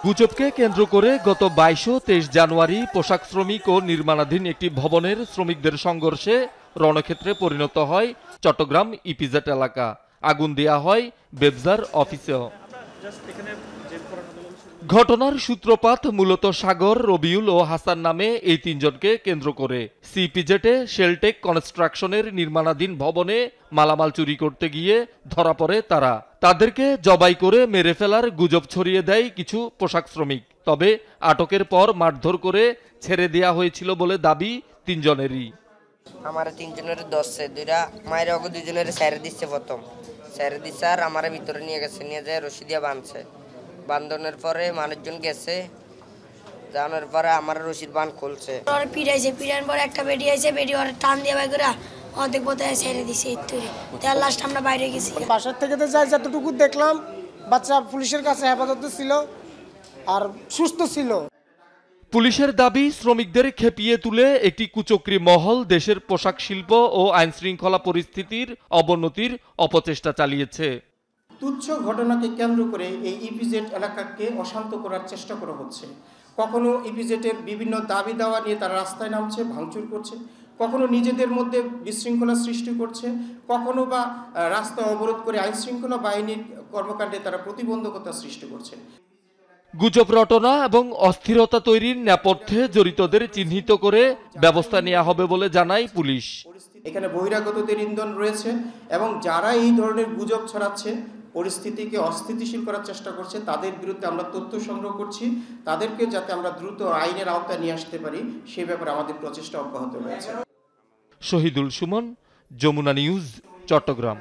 গুজবকে কেন্দ্র করে গত 22 ও 23 জানুয়ারি পোশাক শ্রমিক ও নির্মাণাধীন একটি ভবনের শ্রমিকদের সংঘর্ষে রণক্ষেত্রে পরিণত হয় চট্টগ্রাম ইপিজেড এলাকা। আগুন দেয়া হয় বেবজার অফিসেও। ঘটনার সূত্রপাত মূলত সাগর, রবিউল ও হাসান নামে এই তিনজনকে কেন্দ্র করে। সিপিজেটে শেলটেক কনস্ট্রাকশনের নির্মাণাধীন ভবনে মালামাল চুরি করতে গিয়ে ধরা পড়ে তারা। তাদেরকে জবাই করে মেরে ফেলার গুজব ছড়িয়ে দেয় কিছু পোশাক শ্রমিক। তবে আটকের পর মারধর করে ছেড়ে দেয়া হয়েছিল বলে দাবি তিনজনেরই। আমার তিনজনের দশে দুইটা মায়ের অগ দুইজনের স্যারে দিচ্ছে প্রথম স্যারে দিচ্ছে আর আমার ভিতরে নিয়ে গেছে, নিয়ে যায় রশি দিয়ে বাঁধছে। বান্ধনের পরে মানুষজন গেছে, জানার পরে আমার রশির বাঁধ খুলছে। পিড়াইছে, পিড়ানোর পরে একটা বেডি আছে, বেডি ওর টান দিয়ে বাই করে অর্ধেক বোধহয় ছেড়ে দিছে। তার লাস্ট আমরা বাইরে গেছি। বাসার থেকে তো যাই যতটুকু দেখলাম, বাচ্চা পুলিশের কাছে হেফাজতে ছিল আর সুস্থ ছিল। পুলিশের দাবি, শ্রমিকদের খেপিয়ে তুলে একটি কুচক্রী মহল দেশের পোশাক শিল্প ও আইনশৃঙ্খলা পরিস্থিতির অবনতির অপচেষ্টা চালিয়েছে। তুচ্ছ ঘটনাকে কেন্দ্র করে এই ইপিজেড এলাকাকে অশান্ত করার চেষ্টা করা হচ্ছে। কখনো ইপিজেডের বিভিন্ন দাবি দাওয়া নিয়ে তারা রাস্তায় নামছে, ভাঙচুর করছে, কখনো নিজেদের মধ্যে বিশৃঙ্খলা সৃষ্টি করছে, কখনো বা রাস্তা অবরোধ করে আইনশৃঙ্খলা বাহিনীর কর্মকাণ্ডে তারা প্রতিবন্ধকতা সৃষ্টি করছে। গুজব রটনা এবং অস্থিরতা তৈরির নেপথ্যে জড়িতদের চিহ্নিত করে ব্যবস্থা নেওয়া হবে বলে জানায় পুলিশ। এখানে বহিরাগতদের ইন্ধন রয়েছে এবং যারা এই ধরনের গুজব ছড়াচ্ছে, পরিস্থিতিকে অস্থিতিশীল করার চেষ্টা করছে, তাদের বিরুদ্ধে আমরা তথ্য সংগ্রহ করছি। তাদেরকে যাতে আমরা দ্রুত আইনের আওতায় নিয়ে আসতে পারি সেই ব্যাপারে আমাদের প্রচেষ্টা অব্যাহত রয়েছে। শহীদুল সুমন, যমুনা নিউজ, চট্টগ্রাম।